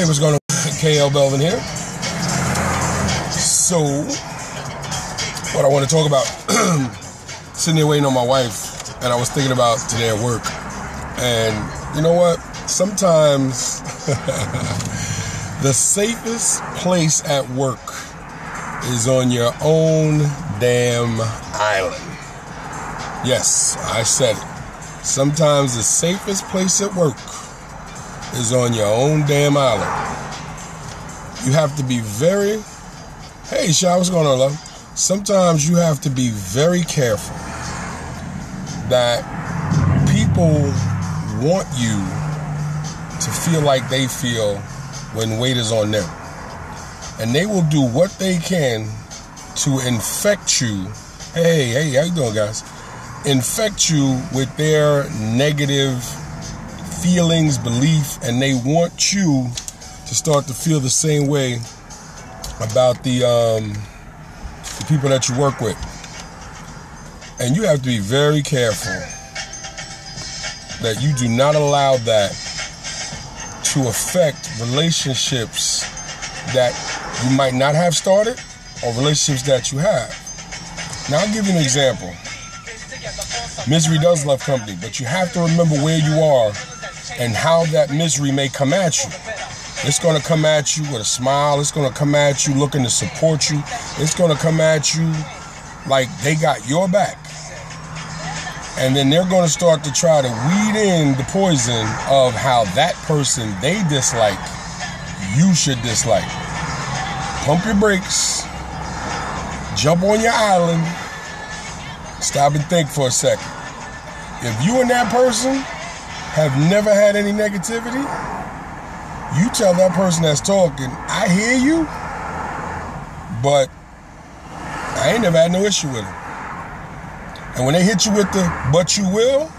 Hey, what's going on? KL Belvin here. So, what I want to talk about, sitting there waiting on my wife, and I was thinking about today at work. And you know what? Sometimes the safest place at work is on your own damn island. Yes, I said it. Sometimes the safest place at work is on your own damn island. You have to be very... Hey, Sha, what's going on, love? Sometimes you have to be very careful that people want you to feel like they feel when weight is on them. And they will do what they can to infect you. Hey, how you doing, guys? Infect you with their negative feelings, belief, and they want you to start to feel the same way about the people that you work with. And you have to be very careful that you do not allow that to affect relationships that you might not have started or relationships that you have. Now, I'll give you an example. Misery does love company, but you have to remember where you are and how that misery may come at you. It's going to come at you with a smile. It's going to come at you looking to support you. It's going to come at you like they got your back. And then they're going to start to try to weed in the poison of how that person they dislike, you should dislike. Pump your brakes. Jump on your island. Stop and think for a second. If you and that person have never had any negativity, you tell that person that's talking, I hear you, but I ain't never had no issue with it. And when they hit you with the, but you will,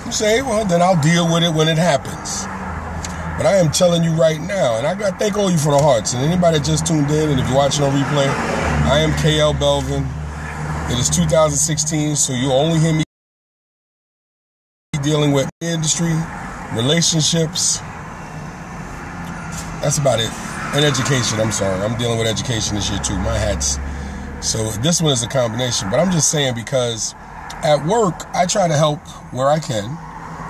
you say, well, then I'll deal with it when it happens. But I am telling you right now, and I got to thank all you for the hearts, and anybody that just tuned in, and if you're watching on replay, I am KL Belvin. It is 2016, so you'll only hear me dealing with industry, relationships. That's about it. And education, I'm sorry. I'm dealing with education this year too. My hats. So this one is a combination. But I'm just saying because at work, I try to help where I can.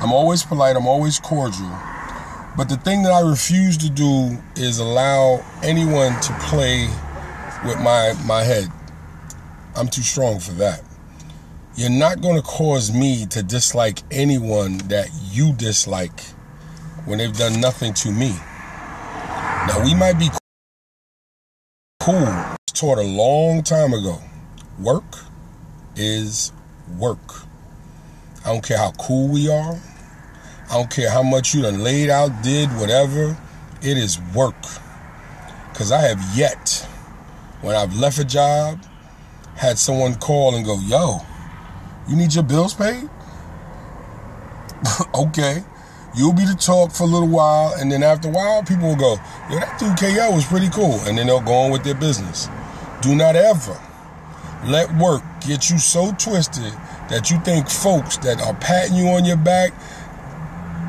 I'm always polite. I'm always cordial. But the thing that I refuse to do is allow anyone to play with my head. I'm too strong for that. You're not going to cause me to dislike anyone that you dislike when they've done nothing to me. Now, we might be cool. Taught a long time ago. Work is work. I don't care how cool we are. I don't care how much you done laid out, did, whatever. It is work. Because I have yet, when I've left a job, had someone call and go, yo, you need your bills paid? Okay. You'll be the talk for a little while, and then after a while, people will go, yo, that dude KL was pretty cool, and then they'll go on with their business. Do not ever let work get you so twisted that you think folks that are patting you on your back,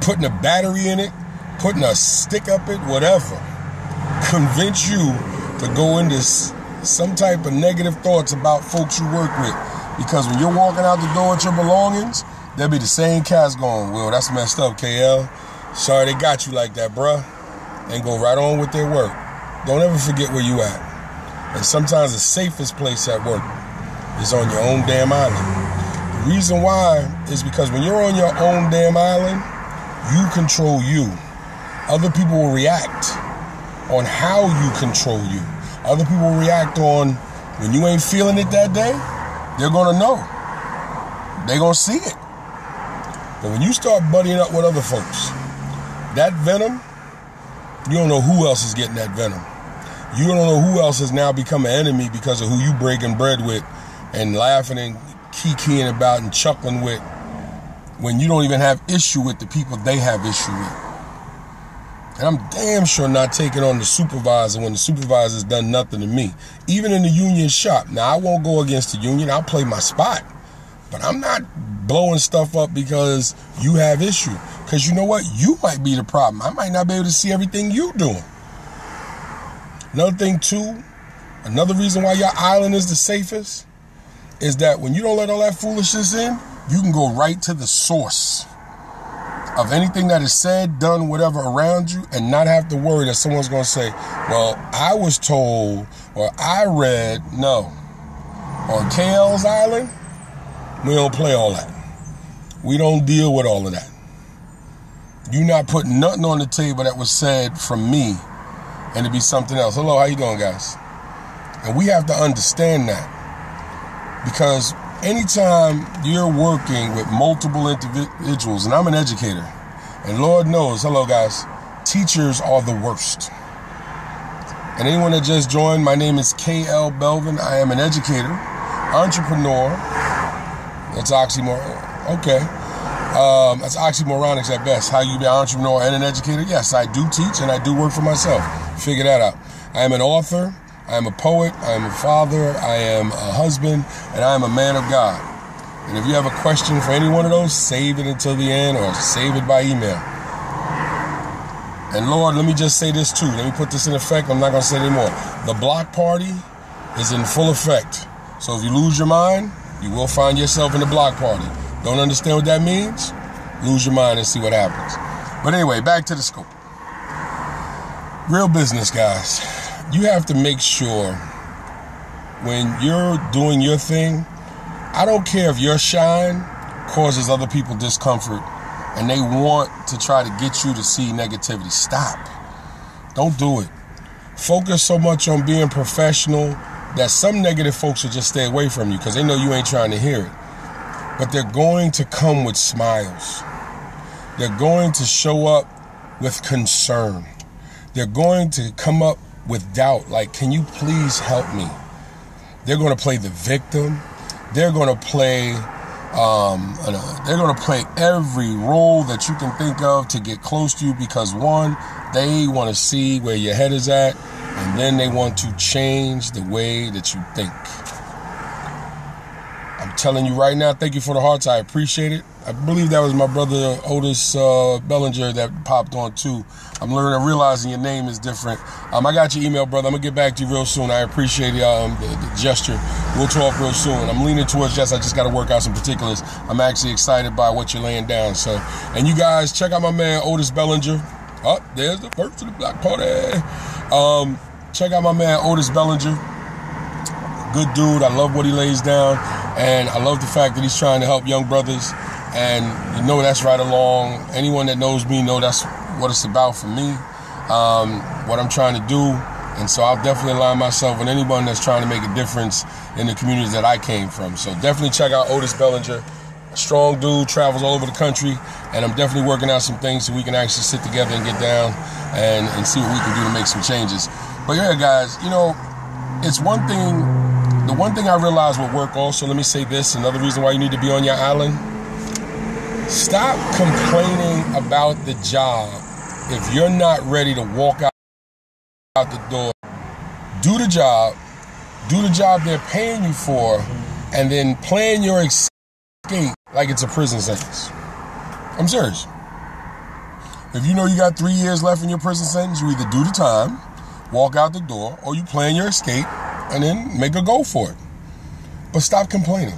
putting a battery in it, putting a stick up it, whatever, convince you to go into some type of negative thoughts about folks you work with. Because when you're walking out the door with your belongings, there'll be the same cats going, well, that's messed up, KL. Sorry they got you like that, bruh. And go right on with their work. Don't ever forget where you at. And sometimes the safest place at work is on your own damn island. The reason why is because when you're on your own damn island, you control you. Other people will react on how you control you. Other people will react on when you ain't feeling it that day, they're going to know. They're going to see it. But when you start buddying up with other folks, that venom, you don't know who else is getting that venom. You don't know who else has now become an enemy because of who you breaking bread with and laughing and kikiing about and chuckling with when you don't even have issue with the people they have issue with. And I'm damn sure not taking on the supervisor when the supervisor's done nothing to me. Even in the union shop. Now, I won't go against the union. I'll play my spot. But I'm not blowing stuff up because you have issue. Because you know what? You might be the problem. I might not be able to see everything you're doing. Another thing too, another reason why your island is the safest is that when you don't let all that foolishness in, you can go right to the source of anything that is said, done, whatever around you, and not have to worry that someone's going to say, well, I was told, or I read. No. On KL's island, we don't play all that. We don't deal with all of that. You're not putting nothing on the table that was said from me and it be something else. Hello, how you doing, guys? And we have to understand that, because anytime you're working with multiple individuals, and I'm an educator, and Lord knows, hello guys, teachers are the worst. And anyone that just joined, my name is KL Belvin. I am an educator, entrepreneur. That's oxymoron. Okay. That's oxymoronics at best. How you be an entrepreneur and an educator? Yes, I do teach and I do work for myself. Figure that out. I am an author. I am a poet, I am a father, I am a husband, and I am a man of God. And if you have a question for any one of those, save it until the end or save it by email. And Lord, let me just say this too. Let me put this in effect. I'm not going to say it anymore. The block party is in full effect. So if you lose your mind, you will find yourself in the block party. Don't understand what that means? Lose your mind and see what happens. But anyway, back to the scope. Real business, guys. You have to make sure when you're doing your thing, I don't care if your shine causes other people discomfort and they want to try to get you to see negativity. Stop. Don't do it. Focus so much on being professional that some negative folks will just stay away from you because they know you ain't trying to hear it. But they're going to come with smiles. They're going to show up with concern. They're going to come up with doubt, like, can you please help me? They're going to play the victim. They're going to play every role that you can think of to get close to you because, one, they want to see where your head is at, and then they want to change the way that you think. I'm telling you right now, thank you for the hearts. I appreciate it. I believe that was my brother Otis Bellinger that popped on too. I'm realizing your name is different. I got your email, brother. I'm going to get back to you real soon. I appreciate the gesture. We'll talk real soon. I'm leaning towards yes. I just got to work out some particulars. I'm actually excited by what you're laying down. So, and you guys, check out my man Otis Bellinger. Oh, there's the first of the block party. Check out my man Otis Bellinger. Good dude. I love what he lays down. And I love the fact that he's trying to help young brothers. And you know that's right along. Anyone that knows me know that's what it's about for me, what I'm trying to do. And so I'll definitely align myself with anyone that's trying to make a difference in the communities that I came from. So definitely check out Otis Bellinger. A strong dude, travels all over the country. And I'm definitely working out some things so we can actually sit together and get down and see what we can do to make some changes. But yeah, guys, you know, it's one thing. The one thing I realized with work also, let me say this, another reason why you need to be on your island. Stop complaining about the job if you're not ready to walk out the door. Do the job they're paying you for, and then plan your escape like it's a prison sentence. I'm serious. If you know you got 3 years left in your prison sentence, you either do the time, walk out the door, or you plan your escape and then make a go for it. But stop complaining.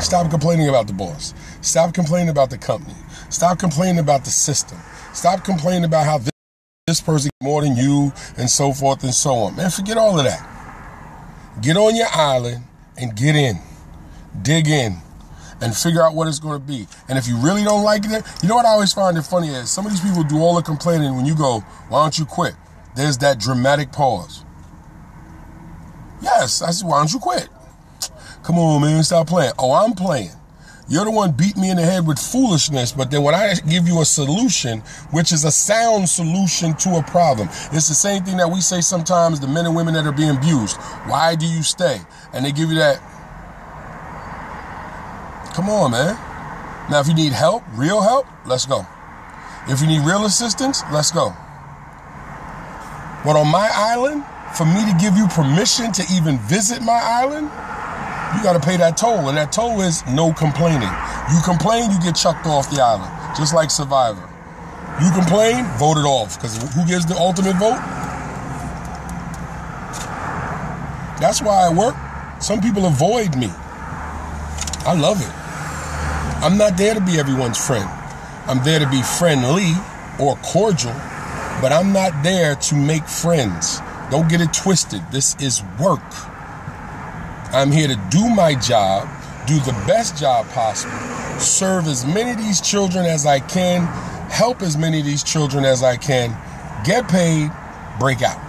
Stop complaining about the boss. Stop complaining about the company. Stop complaining about the system. Stop complaining about how this person gets more than you and so forth and so on. Man, forget all of that. Get on your island and get in. Dig in and figure out what it's going to be. And if you really don't like it, you know what I always find it funny is some of these people do all the complaining. When you go, why don't you quit? There's that dramatic pause. Yes, I said, why don't you quit? Come on, man, stop playing. Oh, I'm playing. You're the one beat me in the head with foolishness, but then when I give you a solution, which is a sound solution to a problem, it's the same thing that we say sometimes the men and women that are being abused. Why do you stay? And they give you that. Come on, man. Now, if you need help, real help, let's go. If you need real assistance, let's go. But on my island, for me to give you permission to even visit my island, you got to pay that toll. And that toll is no complaining. You complain, you get chucked off the island, just like Survivor. You complain, vote it off. Because who gives the ultimate vote? That's why I work. Some people avoid me. I love it. I'm not there to be everyone's friend. I'm there to be friendly or cordial, but I'm not there to make friends. Don't get it twisted. This is work. I'm here to do my job, do the best job possible, serve as many of these children as I can, help as many of these children as I can, get paid, break out.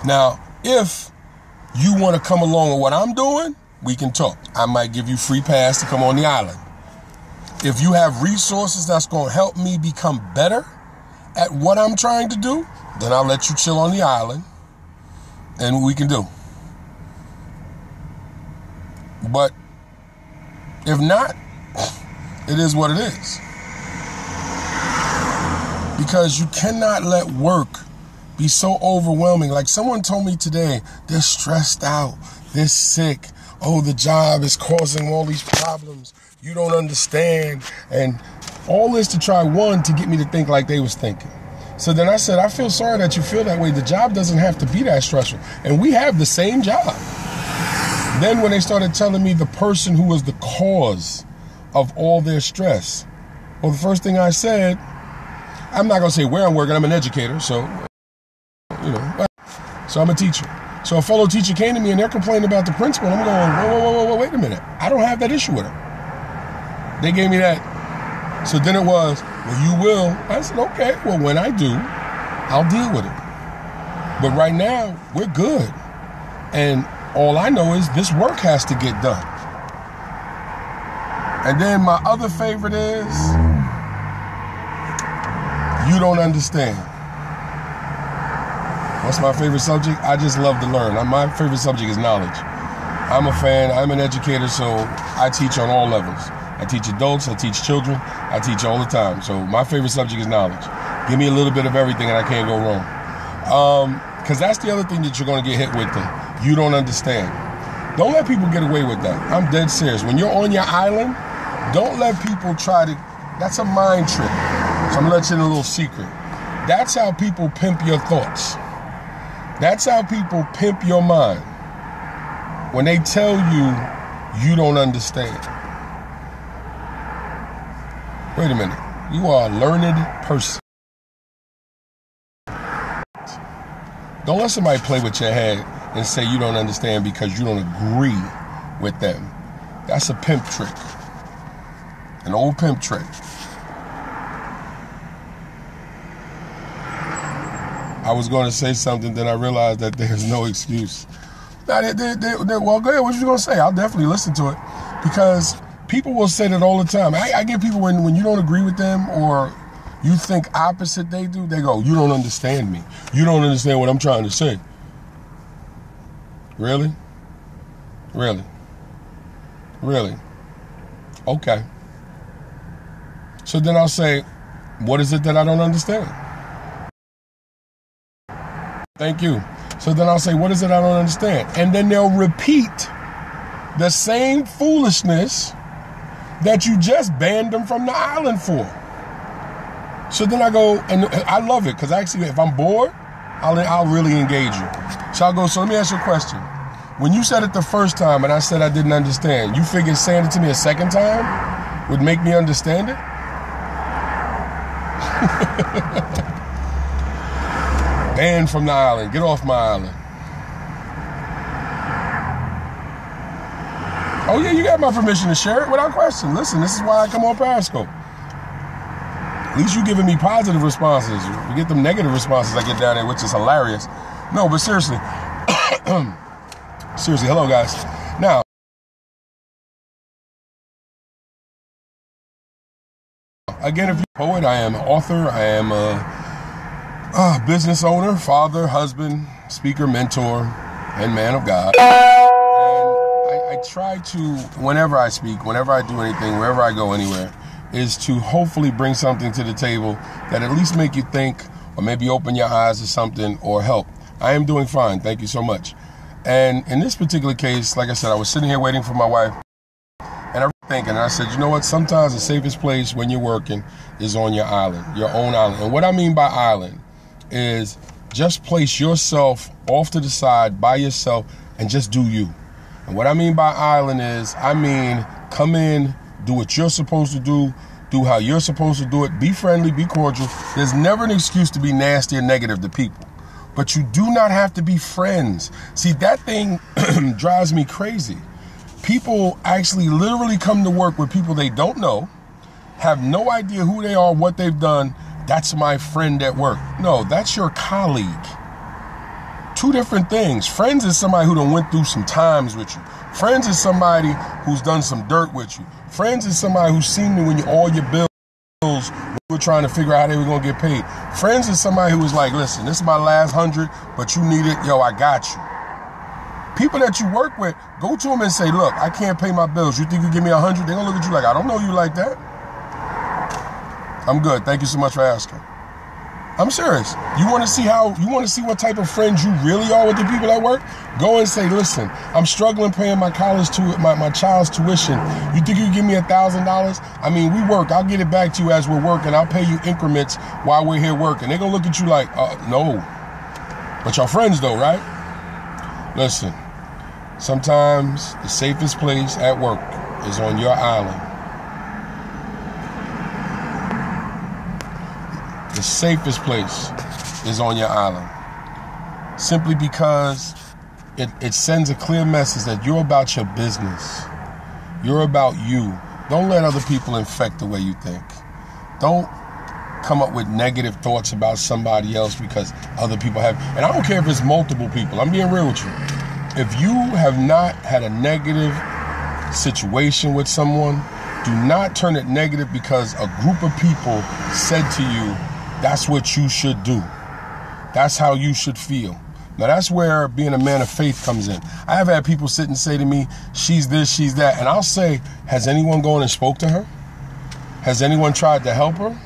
Now, if you want to come along with what I'm doing, we can talk. I might give you free pass to come on the island. If you have resources that's going to help me become better at what I'm trying to do, then I'll let you chill on the island and we can do. But if not, it is what it is. Because you cannot let work be so overwhelming. Like someone told me today, they're stressed out, they're sick. Oh, the job is causing all these problems. You don't understand. And all this to try, one, to get me to think like they was thinking. So then I said, I feel sorry that you feel that way. The job doesn't have to be that stressful. And we have the same job. Then when they started telling me the person who was the cause of all their stress, well, the first thing I said, I'm not going to say where I'm working. I'm an educator. So, so I'm a teacher. So a fellow teacher came to me and they're complaining about the principal. I'm going, whoa, wait a minute. I don't have that issue with her. They gave me that. So then it was, well, you will. I said, okay, well, when I do, I'll deal with it. But right now, we're good. And all I know is this work has to get done. And then my other favorite is, you don't understand. What's my favorite subject? I just love to learn. My favorite subject is knowledge. I'm a fan. I'm an educator, so I teach on all levels. I teach adults. I teach children. I teach all the time. So my favorite subject is knowledge. Give me a little bit of everything and I can't go wrong. Because that's the other thing that you're going to get hit with. You don't understand. Don't let people get away with that. I'm dead serious. When you're on your island, don't let people try to... That's a mind trick. So I'm going to let you in a little secret. That's how people pimp your thoughts. That's how people pimp your mind. When they tell you, you don't understand. Wait a minute. You are a learned person. Don't let somebody play with your head and say you don't understand because you don't agree with them. That's a pimp trick. An old pimp trick. I was going to say something, then I realized that there's no excuse. Well, go ahead. What you going to say? I'll definitely listen to it. Because people will say that all the time. I get people when you don't agree with them or you think opposite they do, they go, you don't understand me. You don't understand what I'm trying to say. Really? Really? Really? Okay. So then I'll say, what is it that I don't understand? Thank you. So then I'll say, what is it I don't understand? And then they'll repeat the same foolishness that you just banned them from the island for. So then I go, and I love it, because actually, if I'm bored, I'll really engage you. So I'll go, so let me ask you a question. When you said it the first time and I said I didn't understand, you figured saying it to me a second time would make me understand it? Banned from the island. Get off my island. Oh yeah, you got my permission to share it without question. Listen, this is why I come on Periscope. At least you giving me positive responses. You get them negative responses I get down there, which is hilarious. No, but seriously. Seriously, hello guys. Now, again, if you're a poet, I am an author, I am a business owner, father, husband, speaker, mentor, and man of God. And I try to, whenever I speak, whenever I do anything, wherever I go anywhere, is to hopefully bring something to the table that at least make you think or maybe open your eyes to something or help. I am doing fine. Thank you so much. And in this particular case, like I said, I was sitting here waiting for my wife and I was thinking, and I said, you know what? Sometimes the safest place when you're working is on your island, your own island. And what I mean by island is Just place yourself off to the side by yourself and just do you. And what I mean by island is, I mean, come in, do what you're supposed to do how you're supposed to do it, be friendly, be cordial. There's never an excuse to be nasty or negative to people. But you do not have to be friends. See, that thing drives me crazy. People actually literally come to work with people they don't know, have no idea who they are, what they've done. That's my friend at work. No, that's your colleague. Two different things. Friends is somebody who done went through some times with you. Friends is somebody who's done some dirt with you. Friends is somebody who's seen you when all your bills were trying to figure out how they were going to get paid. Friends is somebody who was like, listen, this is my last 100, but you need it. Yo, I got you. People that you work with, go to them and say, look, I can't pay my bills. You think you give me 100? They're going to look at you like, I don't know you like that. I'm good. Thank you so much for asking. I'm serious. You want to see what type of friends you really are with the people at work? Go and say, listen, I'm struggling paying my my child's tuition. You think you can give me $1,000? I mean, we work. I'll get it back to you as we're working. I'll pay you increments while we're here working. They're going to look at you like, no. But y'all friends though, right? Listen, sometimes the safest place at work is on your island. The safest place is on your island. Simply because it sends a clear message that you're about your business. You're about you. Don't let other people infect the way you think. Don't come up with negative thoughts about somebody else because other people have. And I don't care if it's multiple people. I'm being real with you. If you have not had a negative situation with someone, do not turn it negative because a group of people said to you, that's what you should do. That's how you should feel. Now that's where being a man of faith comes in. I have had people sit and say to me, she's this, she's that. And I'll say, has anyone gone and spoke to her? Has anyone tried to help her?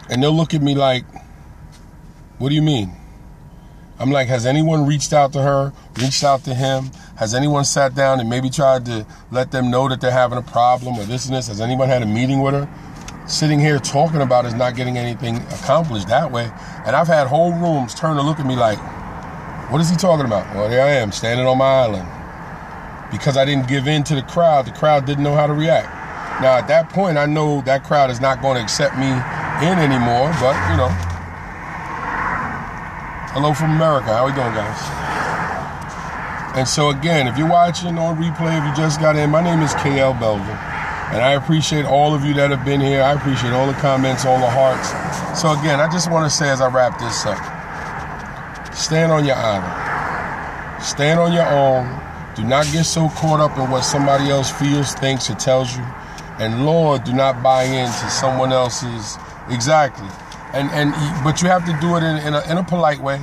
And they'll look at me like, what do you mean? I'm like, has anyone reached out to her, reached out to him? Has anyone sat down and maybe tried to let them know that they're having a problem or this and this? Has anyone had a meeting with her? Sitting here talking about is not getting anything accomplished that way. And I've had whole rooms turn to look at me like, what is he talking about? Well, there I am, standing on my island. Because I didn't give in to the crowd didn't know how to react. Now, at that point, I know that crowd is not going to accept me in anymore, but, you know. Hello from America. How we doing, guys? And so again, if you're watching on replay, if you just got in, my name is KL Belvin. And I appreciate all of you that have been here. I appreciate all the comments, all the hearts. So again, I just want to say as I wrap this up, stand on your island. Stand on your own. Do not get so caught up in what somebody else feels, thinks, or tells you. And Lord, do not buy into someone else's, exactly. But you have to do it in a polite way.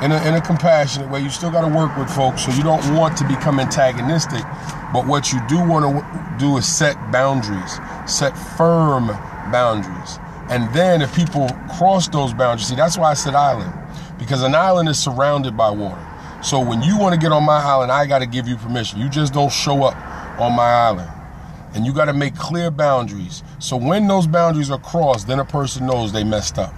In a compassionate way. You still got to work with folks, so you don't want to become antagonistic. But what you do want to do is set boundaries, set firm boundaries. And then if people cross those boundaries, see, that's why I said island, because an island is surrounded by water. So when you want to get on my island, I got to give you permission. You just don't show up on my island. And you got to make clear boundaries. So when those boundaries are crossed, then a person knows they messed up.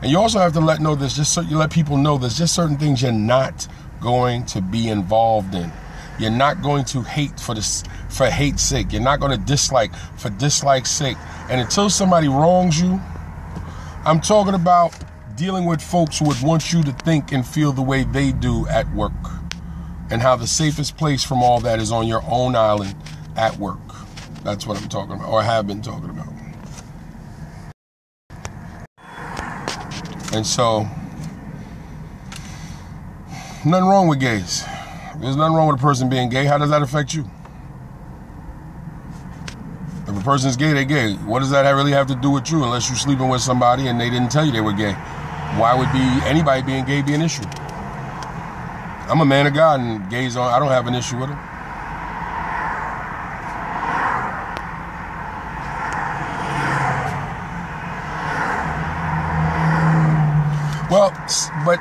And you also have to let people know there's just certain things you're not going to be involved in. You're not going to hate for hate's sake. You're not going to dislike for dislike's sake. And until somebody wrongs you, I'm talking about dealing with folks who would want you to think and feel the way they do at work. And how the safest place from all that is on your own island at work. That's what I'm talking about, or have been talking about. And so, nothing wrong with gays. There's nothing wrong with a person being gay. How does that affect you? If a person's gay, they're gay. What does that really have to do with you unless you're sleeping with somebody and they didn't tell you they were gay? Why would anybody being gay be an issue? I'm a man of God and gays I don't have an issue with them. Well, but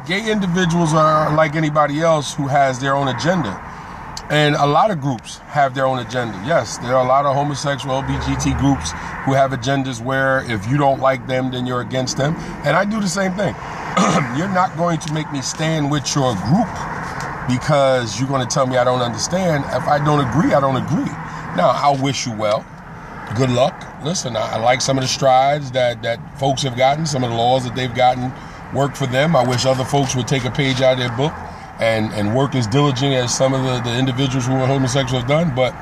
gay individuals are like anybody else who has their own agenda. And a lot of groups have their own agenda. Yes, there are a lot of homosexual, LGBT groups who have agendas where if you don't like them, then you're against them. And I do the same thing. You're not going to make me stand with your group because you're going to tell me I don't understand. If I don't agree, I don't agree. Now, I'll wish you well. Good luck. Listen, I like some of the strides that folks have gotten, some of the laws that they've gotten work for them. I wish other folks would take a page out of their book and work as diligent as some of the individuals who are homosexual have done. But,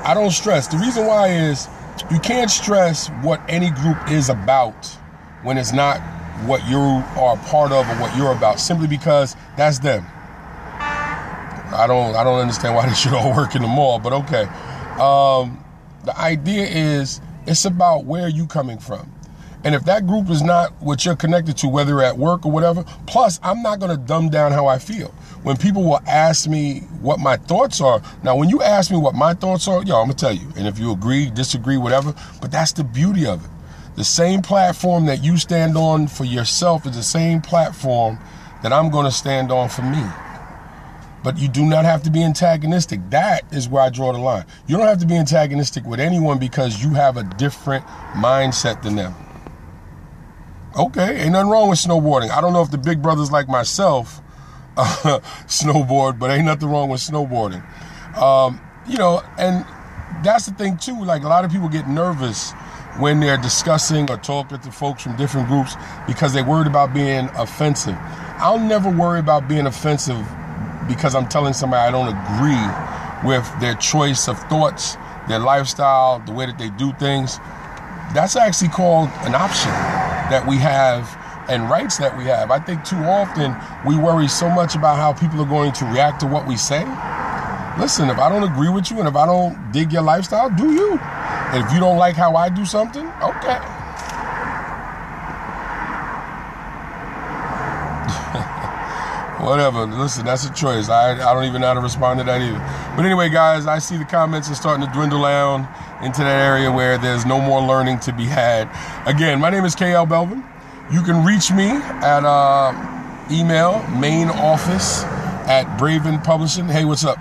I don't stress. The reason why is you can't stress what any group is about when it's not what you are a part of or what you're about, simply because that's them. I don't understand why they should all work in the mall, but okay. The idea is it's about where you coming from. And if that group is not what you're connected to, whether you're at work or whatever, plus I'm not going to dumb down how I feel. When people will ask me what my thoughts are, now when you ask me what my thoughts are, I'm going to tell you. And if you agree, disagree, whatever, but that's the beauty of it. The same platform that you stand on for yourself is the same platform that I'm going to stand on for me. But you do not have to be antagonistic. That is where I draw the line. You don't have to be antagonistic with anyone because you have a different mindset than them. Okay, ain't nothing wrong with snowboarding. I don't know if the big brothers like myself snowboard, but ain't nothing wrong with snowboarding. And that's the thing too. Like, a lot of people get nervous when they're discussing or talking to folks from different groups because they're worried about being offensive. I'll never worry about being offensive because I'm telling somebody I don't agree with their choice of thoughts, their lifestyle, the way that they do things. That's actually called an option that we have and rights that we have. I think too often we worry so much about how people are going to react to what we say. Listen, if I don't agree with you and if I don't dig your lifestyle, do you? And if you don't like how I do something, okay. Whatever. Listen, that's a choice. I don't even know how to respond to that either. But anyway, guys, I see the comments are starting to dwindle down into that area where there's no more learning to be had. Again, my name is KL Belvin. You can reach me at email, main office at Braven Publishing. Hey, what's up?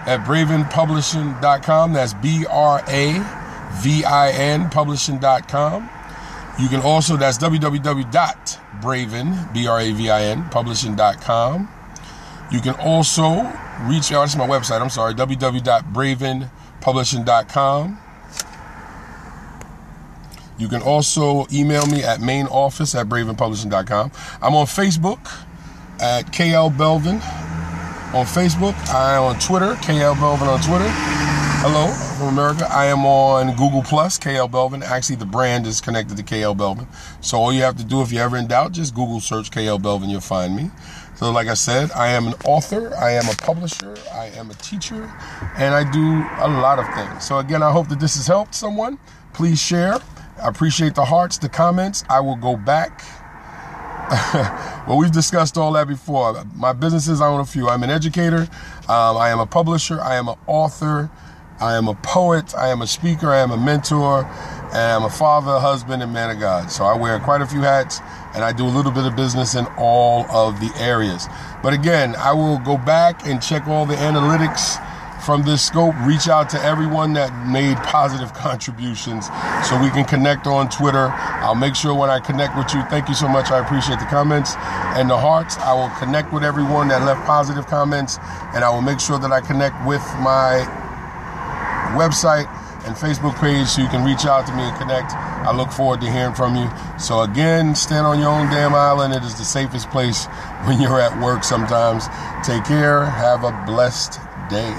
At bravenpublishing.com. That's BRAVIN publishing.com. You can also, that's www.braven, BRAVIN, publishing.com. You can also reach out, that's my website, I'm sorry, www.bravenpublishing.com. You can also email me at mainoffice@bravenpublishing.com. I'm on Facebook at KL Belvin on Facebook. I am on Twitter, KL Belvin on Twitter. Hello from America. I am on Google Plus, KL Belvin. Actually, the brand is connected to KL Belvin. So all you have to do, if you're ever in doubt, just Google search KL Belvin, you'll find me. So like I said, I am an author, I am a publisher, I am a teacher, and I do a lot of things. So again, I hope that this has helped someone. Please share. I appreciate the hearts, the comments. I will go back. Well, we've discussed all that before. My businesses, I own a few. I'm an educator. I am a publisher. I am an author. I am a poet. I am a speaker. I am a mentor. And I'm a father, husband, and man of God. So I wear quite a few hats, and I do a little bit of business in all of the areas. But again, I will go back and check all the analytics from this scope, reach out to everyone that made positive contributions so we can connect on Twitter. I'll make sure when I connect with you, thank you so much. I appreciate the comments and the hearts. I will connect with everyone that left positive comments, and I will make sure that I connect with my website and Facebook page so you can reach out to me and connect. I look forward to hearing from you. So again, stand on your own damn island. It is the safest place when you're at work sometimes. Take care. Have a blessed day.